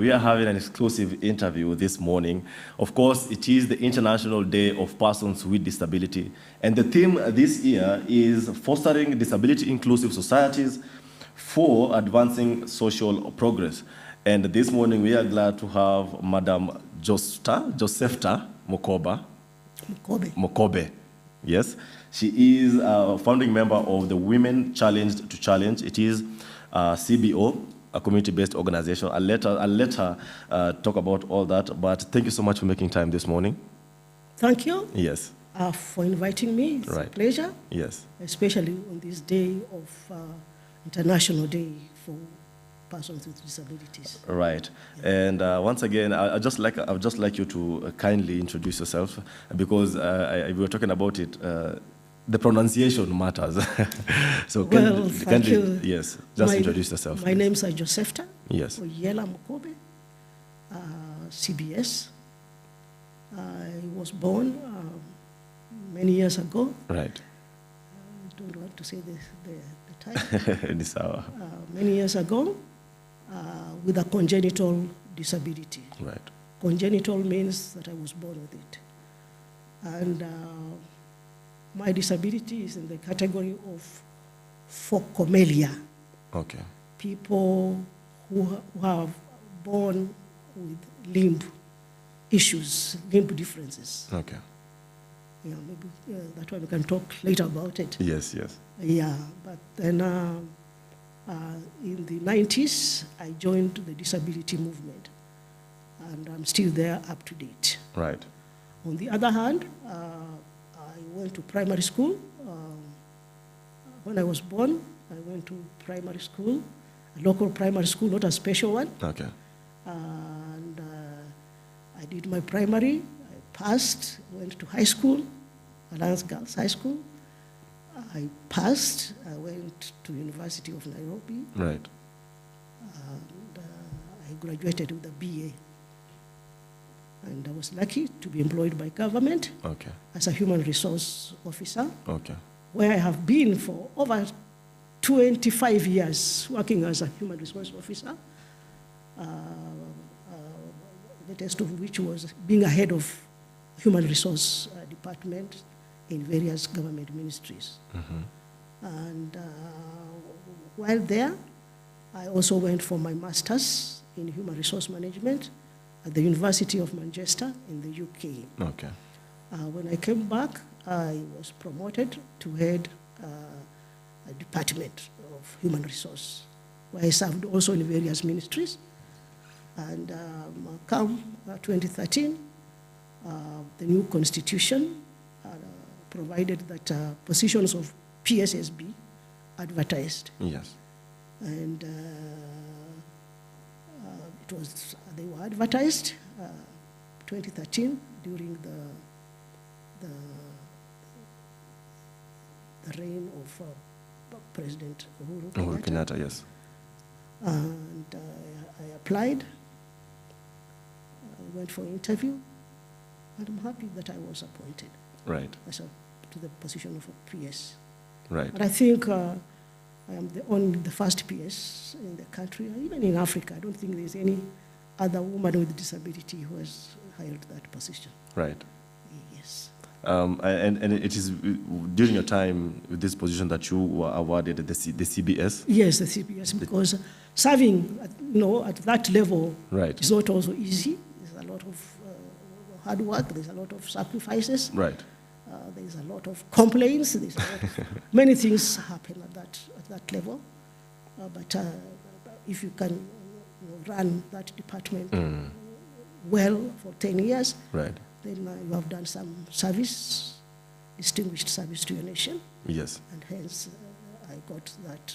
We are having an exclusive interview this morning. Of course, it is the International Day of Persons with Disability, and the theme this year is fostering disability-inclusive societies for advancing social progress. And this morning, we are glad to have Madam Josephta Mokobe. Yes, she is a founding member of the Women Challenged to Challenge. It is CBO, a community-based organization. I'll let her talk about all that, but thank you so much for making time this morning. Thank you. Yes. For inviting me. It's a pleasure. Yes. Especially on this day of International Day for Persons with Disabilities. Right. Yeah. And once again, I'd just like you to kindly introduce yourself, because we were talking about it. The pronunciation matters. So thank you. Yes, just introduce yourself. My name is Josephta. Yes. Oyela Mokobe, CBS. I was born many years ago. Right. I don't want to say the time. This hour. Many years ago, with a congenital disability. Right. Congenital means that I was born with it. And my disability is in the category of phocomelia. Okay. People who have born with limb issues, limb differences. Okay. Yeah, maybe that one we can talk later about it. Yes, yes. Yeah, but then in the 90s, I joined the disability movement, and I'm still there up to date. Right. On the other hand, I went to primary school. When I was born, I went to primary school, a local primary school, not a special one. Okay. And I did my primary, I passed, went to high school, Alliance Girls High School. I passed, I went to University of Nairobi. Right. And I graduated with a BA. And I was lucky to be employed by government. Okay. As a human resource officer. Okay. Where I have been for over 25 years working as a human resource officer. The test of which was being a head of human resource department in various government ministries. Mm-hmm. And while there, I also went for my master's in human resource management at the University of Manchester in the UK. Okay. When I came back, I was promoted to head a department of human resource, where I served also in various ministries. And come 2013, the new constitution provided that positions of PSSB advertised. Yes. And they were advertised 2013 during the reign of President Uhuru Kenyatta. Yes. And I applied. I went for an interview, and I'm happy that I was appointed. Right. To the position of a PS. Right. And I think I am the first PS in the country, even in Africa. I don't think there's any other woman with disability who has held that position. Right. Yes. And it is during your time with this position that you were awarded the CBS? Yes, the CBS, because serving at that level is not also easy. There's a lot of hard work, there's a lot of sacrifices. Right. There's a lot of complaints, there's a lot of many things happen at that level. But if you can run that department well for 10 years, right, then you have done some service, distinguished service to your nation. Yes. And hence, I got that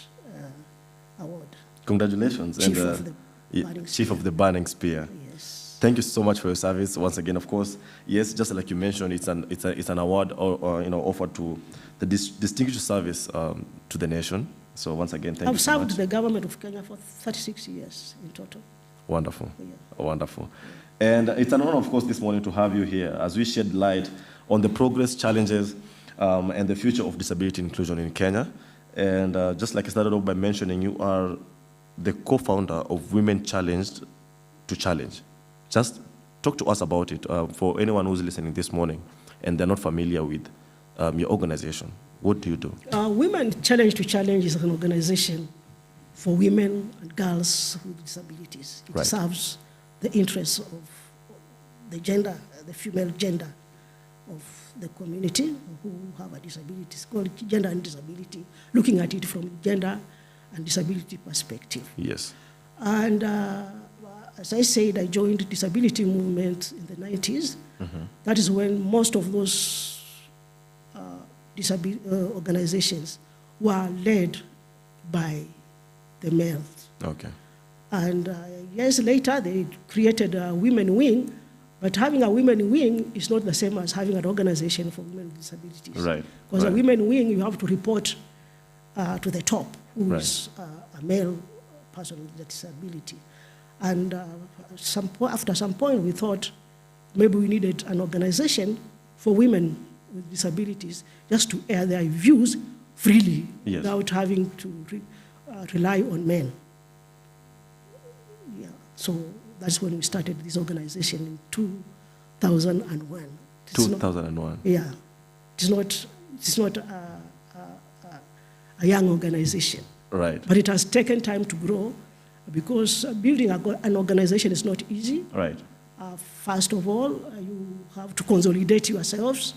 award. Congratulations. Chief of the Burning Spear. Yes. Thank you so much for your service once again. Of course, yes, just like you mentioned, it's an award offered to the distinguished service to the nation. So once again, thank you so much. I've served the government of Kenya for 36 years in total. Wonderful. Yeah. Wonderful. And it's an honor, of course, this morning to have you here as we shed light on the progress, challenges, and the future of disability inclusion in Kenya. And just like I started off by mentioning, you are the co-founder of Women Challenged to challenge? Just talk to us about it for anyone who's listening this morning and they're not familiar with your organization. What do you do? Women Challenge to Challenge is an organization for women and girls with disabilities. It serves the interests of the gender, the female gender of the community who have a disability. It's called Gender and Disability, looking at it from gender and disability perspective. Yes. And as I said, I joined the disability movement in the 90s. That is when most of those organizations were led by the males. Okay. And years later, they created a women wing, but having a women wing is not the same as having an organization for women with disabilities. Right. Because a women wing, you have to report to the top, who is a male person with a disability. And after some point, we thought maybe we needed an organization for women with disabilities just to air their views freely without having to rely on men. Yeah, so that's when we started this organization in 2001. 2001. Yeah, it's not a young organization. Right. But it has taken time to grow because building an organization is not easy. Right. First of all, you have to consolidate yourselves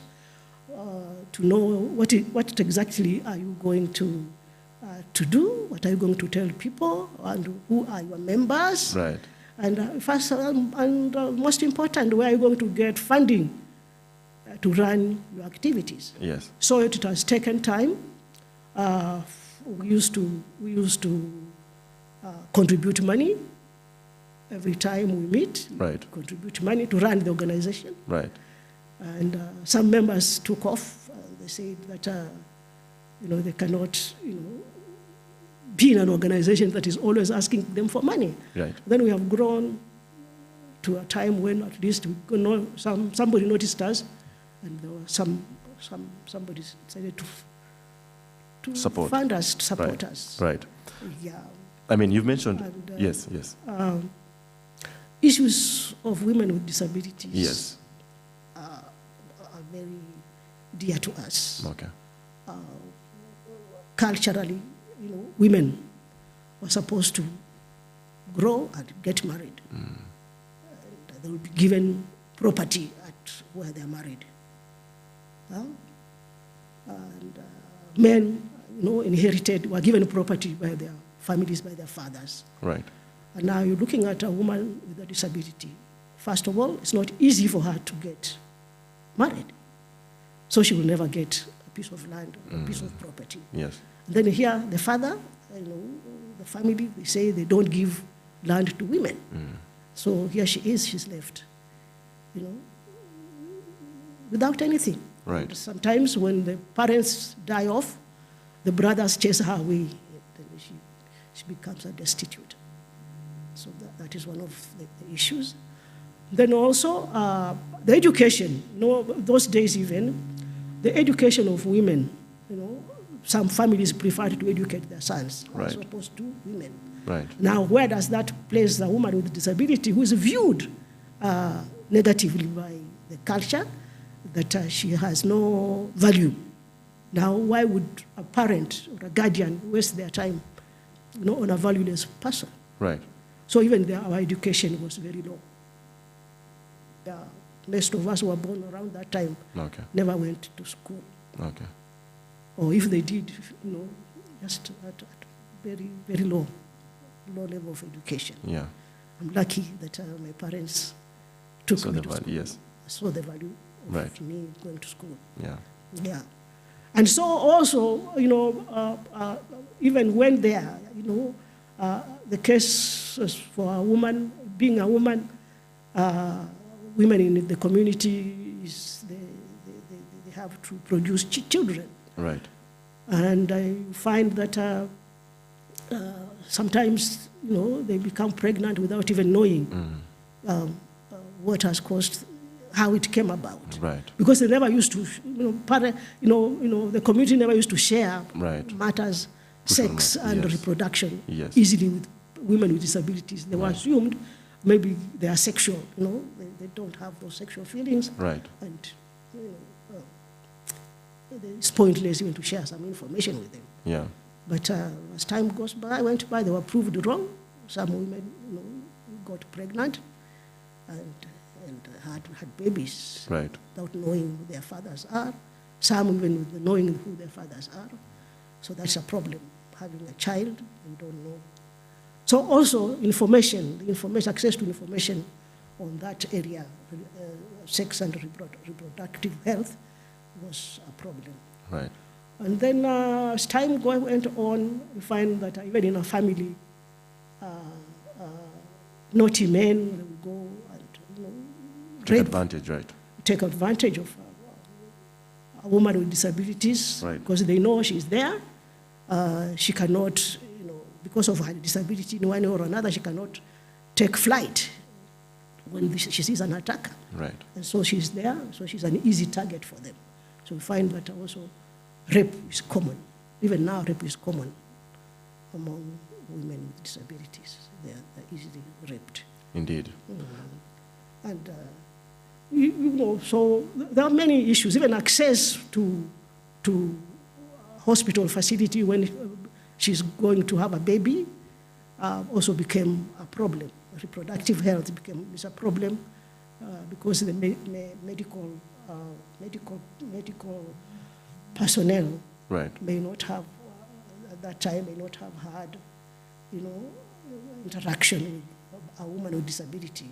to know what exactly are you going to do, what are you going to tell people, and who are your members. Right. And first and most important, where are you going to get funding to run your activities? Yes. So it has taken time. We used to contribute money every time we meet. Right. Contribute money to run the organization. Right. And some members took off. They said that they cannot be in an organization that is always asking them for money. Right. Then we have grown to a time when at least somebody noticed us, and there was somebody decided to support. Fund us, to support us. Right. Yeah. I mean, you've mentioned, And, yes. Issues of women with disabilities Yes. are very dear to us. Okay. Culturally, women were supposed to grow and get married. And they will be given property at where they are married. And men, inherited, were given property by their families, by their fathers. Right. And now you're looking at a woman with a disability. First of all, it's not easy for her to get married. So she will never get a piece of land or a piece of property. Yes. And then here, the father, the family, they say they don't give land to women. So here she is, she's left, without anything. Right. And sometimes when the parents die off, the brothers chase her away. Then she becomes a destitute. So that is one of the issues. Then also the education. Those days even, the education of women. Some families prefer to educate their sons as opposed to women. Right. Now, where does that place the woman with disability who is viewed negatively by the culture, that she has no value? Now, why would a parent or a guardian waste their time on a valueless person? Right. So even our education was very low. Most of us who were born around that time never went to school. Okay. Or if they did, just at very, very low level of education. Yeah. I'm lucky that my parents took me to school. Yes. I saw the value of me going to school. Yeah. Yeah. And so also, even when there, the case for a woman, being a woman, women in the community, they have to produce children. Right. And I find that sometimes, they become pregnant without even knowing what has caused, how it came about. Right. Because they never used to, the community never used to share matters, sex and reproduction easily with women with disabilities. They were assumed maybe they are sexual, they don't have those sexual feelings. Right. And it's pointless even to share some information with them. Yeah. But as time went by, they were proved wrong. Some women, got pregnant and had babies, Right. without knowing who their fathers are. Some even with knowing who their fathers are. So that's a problem, having a child and don't know. So also access to information on that area, sex and reproductive health, was a problem. Right. And then as time went on, we find that even in a family, naughty men will go and Take rape, advantage, right? take advantage of a woman with disabilities, Right. because they know she's there. She cannot, because of her disability in one way or another, she cannot take flight when she sees an attacker. Right. And so she's there, so she's an easy target for them. So we find that also rape is common. Even now, rape is common among women with disabilities. They're easily raped. Indeed. And, so there are many issues. Even access to hospital facility when she's going to have a baby also became a problem. Reproductive health is a problem because the medical personnel Right. may not have, at that time, may not have had, interaction with a woman with disability.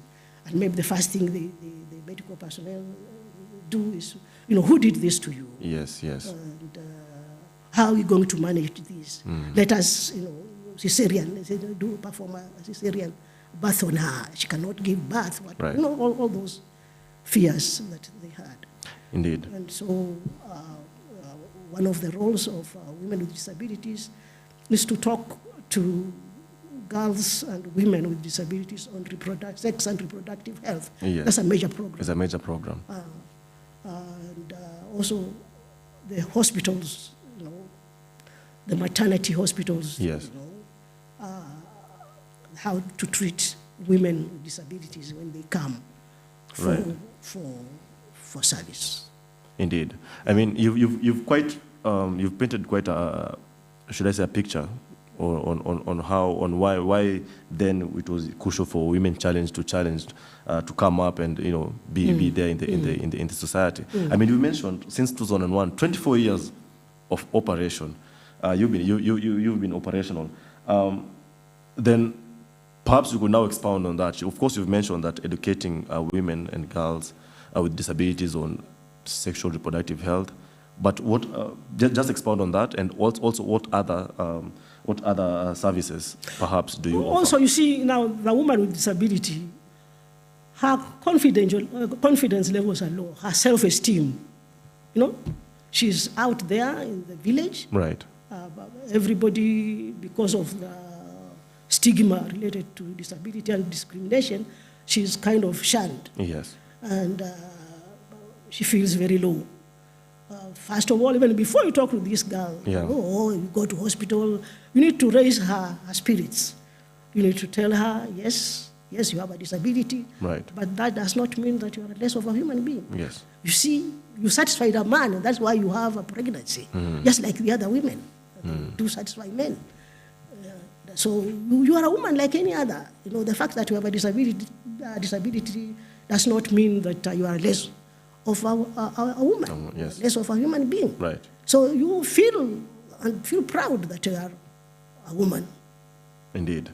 And maybe the first thing the medical personnel do is, who did this to you? Yes, yes. And how are we going to manage this? Let us, cesarean, perform a cesarean birth on her. She cannot give birth. Right. All those fears that they had. Indeed. And so one of the roles of women with disabilities is to talk to girls and women with disabilities on sex and reproductive health. Yes. That's a major program. It's a major program. And also the hospitals, the maternity hospitals, Yes. how to treat women with disabilities when they come Right. for service. Indeed. I mean, you've painted quite a, should I say, a picture on why then it was crucial for women to come up and be there in the society. I mean, you mentioned since 2001, 24 years of operation. You've been operational. Then perhaps you could now expound on that. Of course, you've mentioned that educating women and girls with disabilities on sexual reproductive health. But what? Just expound on that, and also what other services perhaps do you offer? Also, you see now the woman with disability, her confidence levels are low. Her self-esteem, she's out there in the village. Right. Everybody, because of the stigma related to disability and discrimination, she's kind of shunned. Yes. And she feels very low. First of all, even before you talk to this girl, you go to hospital, you need to raise her spirits. You need to tell her, yes, you have a disability, right. But that does not mean that you are less of a human being. Yes. You see, you satisfied a man, and that's why you have a pregnancy, just like the other women do satisfy men. So you are a woman like any other. The fact that you have a disability does not mean that you are less of a woman, yes. Less of a human being. Right. So you feel proud that you are a woman. Indeed.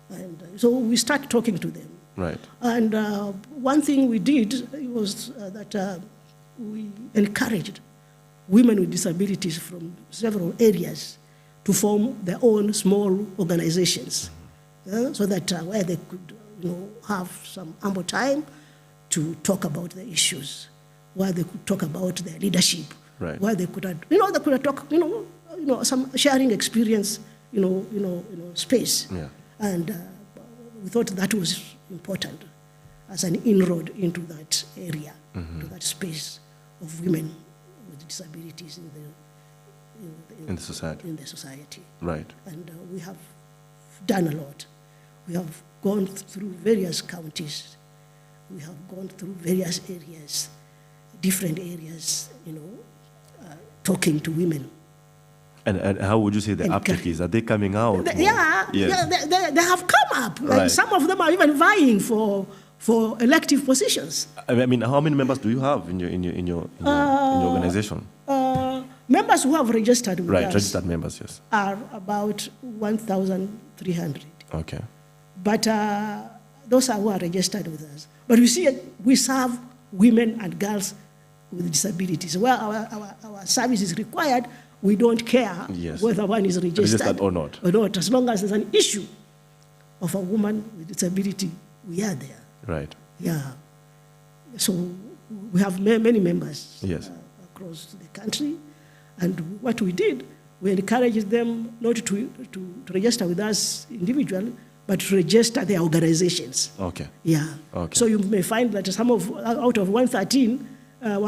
And so we start talking to them. Right. And one thing we did was that we encouraged women with disabilities from several areas to form their own small organizations, so that where they could have some ample time to talk about the issues, where they could talk about their leadership, right. Where they could talk, some sharing experience, space. Yeah. And we thought that was important as an inroad into that area, to that space of women with disabilities in the society. Right. And we have done a lot. We have gone through various counties. We have gone through various areas, different areas, talking to women. And how would you say the uptake is? Are they coming out? They have come up. Right. Some of them are even vying for elective positions. I mean, how many members do you have in your organization? Members who have registered with us, registered members, yes, are about 1,300. Okay. But those are who are registered with us. But you see, we serve women and girls with disabilities. Where our service is required, we don't care whether one is registered or not. As long as there's an issue of a woman with disability, we are there. Right. Yeah. So we have many members across the country. And what we did, we encouraged them not to register with us individually, but to register their organizations. Okay. Yeah. Okay. So you may find that out of 113 or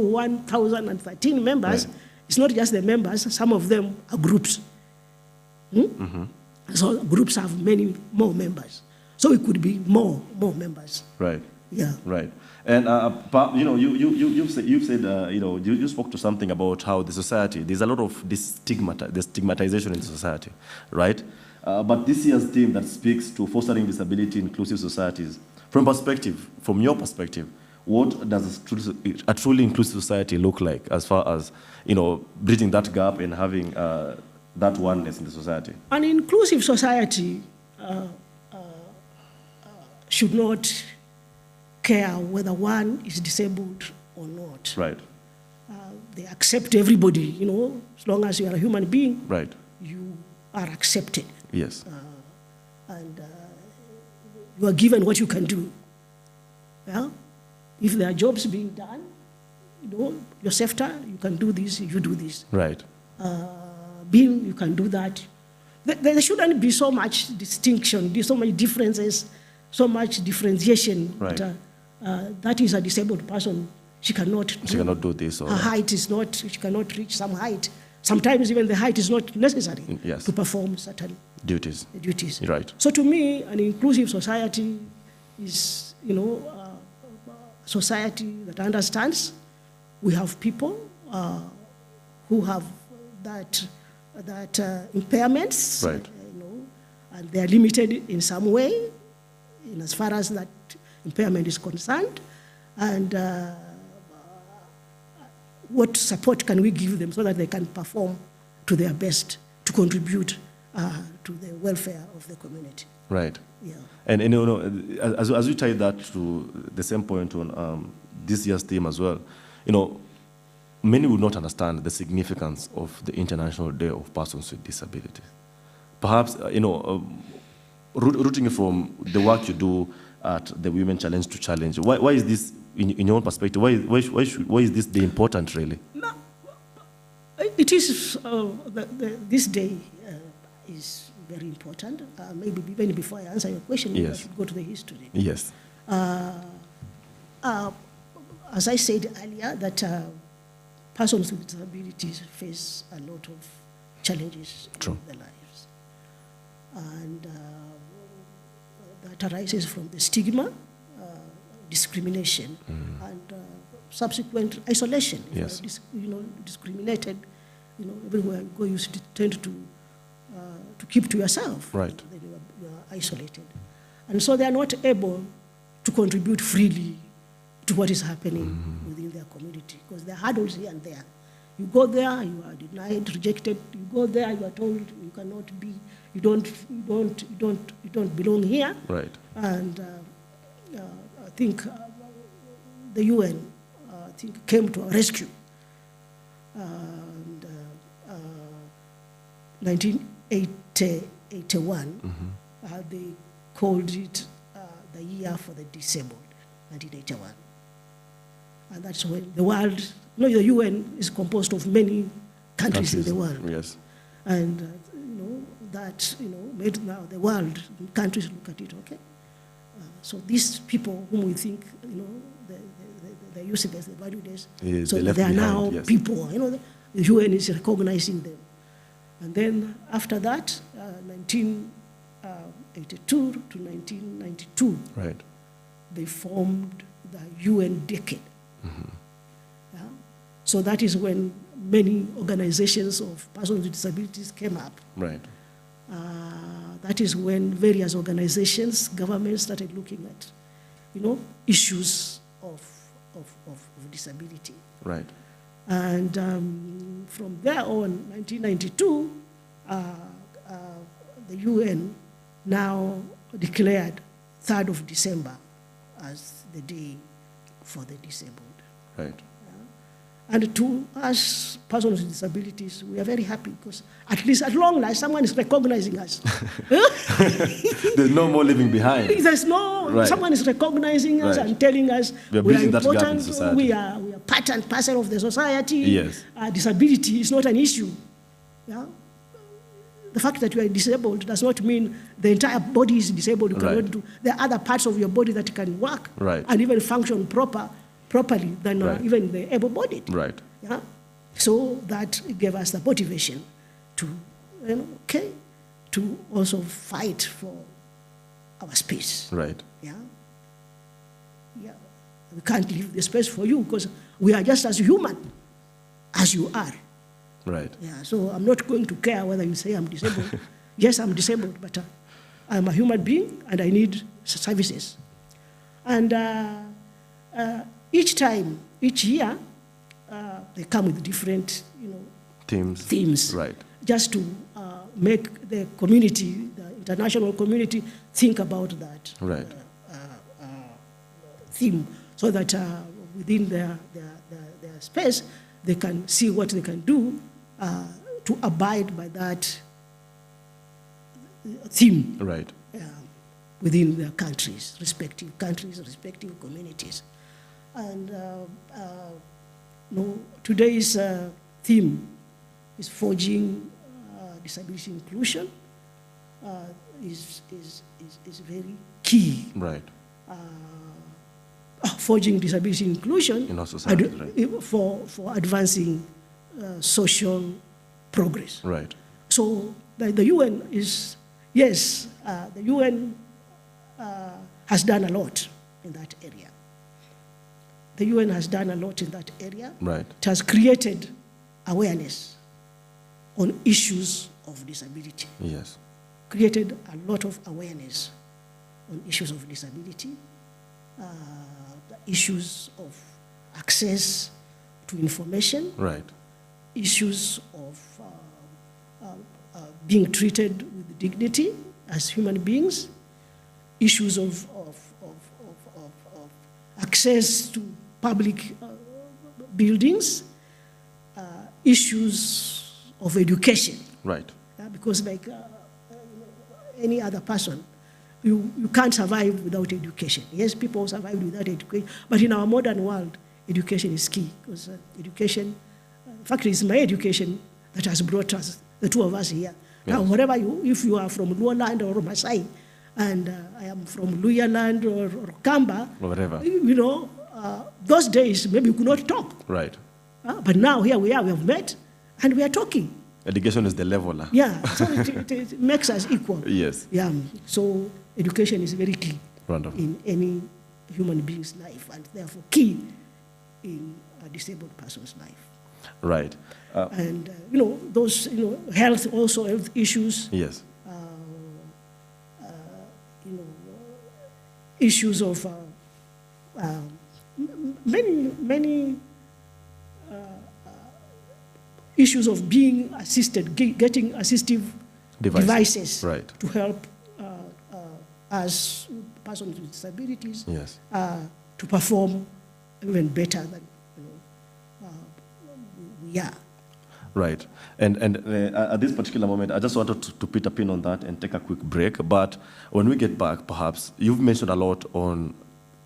1,013 members, it's not just the members, some of them are groups. So groups have many more members. So it could be more members. Right. Yeah. Right. And you've said you spoke to something about how the society, there's a lot of the stigmatization in society, right? But this year's theme that speaks to fostering disability inclusive societies, from your perspective, what does a truly inclusive society look like as far as bridging that gap and having that oneness in the society? An inclusive society should not care whether one is disabled or not. Right. They accept everybody, as long as you are a human being, right, you are accepted. Yes. And you are given what you can do. Yeah? If there are jobs being done, your sector, you can do this, you do this. Right. Bill, you can do that. There shouldn't be so much distinction, so many differences, so much differentiation. Right. That is a disabled person. She cannot do this. Or her height is not, she cannot reach some height. Sometimes even the height is not necessary to perform certain duties. Right. So to me, an inclusive society is, a society that understands we have people who have that impairments, right, and they are limited in some way, in as far as that impairment is concerned, and what support can we give them so that they can perform to their best to contribute to the welfare of the community. Right. Yeah. And as you tie that to the same point on this year's theme as well, many would not understand the significance of the International Day of Persons with Disabilities. Perhaps, rooting from the work you do at the Women Challenge to Challenge, why is this, in your own perspective, why is this day important, really? No, it is, this day is very important. Maybe even before I answer your question, I should go to the history. Yes. As I said earlier, that persons with disabilities face a lot of challenges in their lives. And that arises from the stigma, discrimination, and subsequent isolation. Yes. Discriminated, everywhere you go, you tend to keep to yourself. Right. Then you are isolated. And so they are not able to contribute freely to what is happening within their community, because there are hurdles here and there. You go there, you are denied, rejected. You go there, you are told you cannot be, you don't belong here. Right. And I think the UN came to our rescue. And 1981, they called it the Year for the Disabled, 1981. And that's when the world, the UN is composed of many countries in the world. Yes. And, made now the world, countries look at it, okay? So these people whom we think, they're useless, they're valueless, so they are now people, the UN is recognizing them. And then after that, 1982 to 1992, Right. they formed the UN decade. Yeah? So that is when many organizations of persons with disabilities came up. Right. That is when various organizations, governments started looking at, issues of disability. Right. And from there on, 1992, the UN now declared 3rd of December as the day for the disabled. Right. And to us, persons with disabilities, we are very happy because at least at long last, someone is recognizing us. There's no more living behind. There's no, Right. someone is recognizing us Right. and telling us We are we are bridging that gap in important, society. we are part and parcel of the society. Yes. Disability is not an issue. Yeah? The fact that you are disabled does not mean the entire body is disabled. You cannot Right. do. There are other parts of your body that can work Right. and even function properly than Right. even the able-bodied. Right. Yeah? So that gave us the motivation to, to also fight for our space. Right. Yeah? Yeah. We can't leave the space for you because we are just as human as you are. Right. Yeah, so I'm not going to care whether you say I'm disabled. Yes, I'm disabled, but I'm a human being and I need services. And each year, they come with different, themes. Right. Just to make the community, the international community, think about that Right. theme, so that within their space, they can see what they can do to abide by that theme Right. within their respective communities. And today's theme is forging disability inclusion. Is very key. Right. Forging disability inclusion In our society, right. for advancing social progress. Right. So the UN is, yes, the UN has done a lot in that area. The UN has done a lot in that area. Right. It has created awareness on issues of disability. Yes. Created a lot of awareness on issues of disability, the issues of access to information, Right. issues of being treated with dignity as human beings, issues of access to public buildings, issues of education. Right. Because like any other person, you can't survive without education. Yes, people survive without education, but in our modern world, education is key, because education, in fact, it's my education that has brought us, the two of us here. Now, whatever if you are from Luo land or Masai, and I am from Luya land or Kamba, Whatever. Those days, maybe we could not talk. Right. But now, here we are, we have met, and we are talking. Education is the leveler. Yeah, so it makes us equal. Yes. Yeah, so education is very key Wonderful. in any human being's life, and therefore key in a disabled person's life. Right. And those health issues, Yes. issues of many issues of being assisted, getting assistive devices Right. to help us persons with disabilities Yes. to perform even better than we are. Right. And at this particular moment, I just wanted to put a pin on that and take a quick break. But when we get back, perhaps, you've mentioned a lot on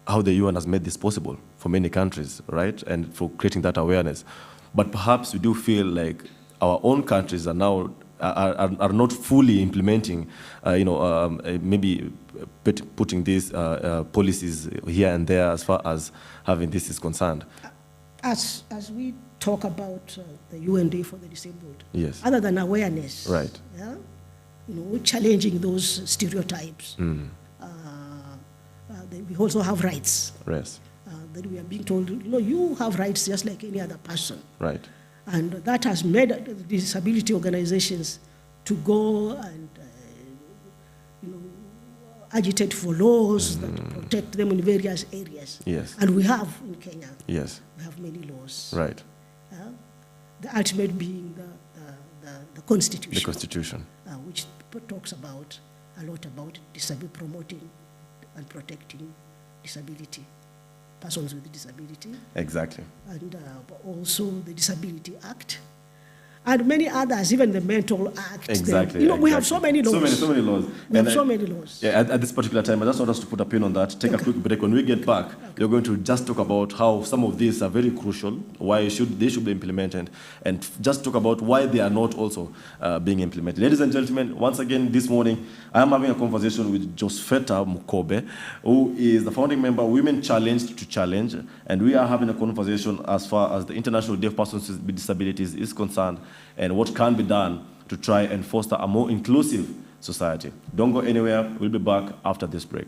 how the UN has made this possible for many countries, right? And for creating that awareness. But perhaps we do feel like our own countries are now are not fully implementing, maybe putting these policies here and there as far as having this is concerned. As we talk about the UN Day for the Disabled, Yes. other than awareness, Right. yeah, challenging those stereotypes. We also have rights. Yes. That we are being told, you have rights just like any other person. Right. And that has made the disability organizations to go and agitate for laws that protect them in various areas. Yes. And we have in Kenya. Yes. We have many laws. Right. The ultimate being the Constitution. The Constitution. Which talks about a lot about promoting and protecting disability, persons with disability. Exactly. And also the Disability Act. And many others, even the Mental Act. Exactly. We have so many laws. So many laws. We have so many laws. Yeah, at this particular time, I just want us to put a pin on that, take a quick break. When we get back, we're going to just talk about how some of these are very crucial, why they should be implemented, and just talk about why they are not also being implemented. Ladies and gentlemen, once again this morning, I am having a conversation with Josfeta Mukobe, who is the founding member of Women Challenged to Challenge, and we are having a conversation as far as the International Deaf Persons with Disabilities is concerned, and what can be done to try and foster a more inclusive society. Don't go anywhere. We'll be back after this break.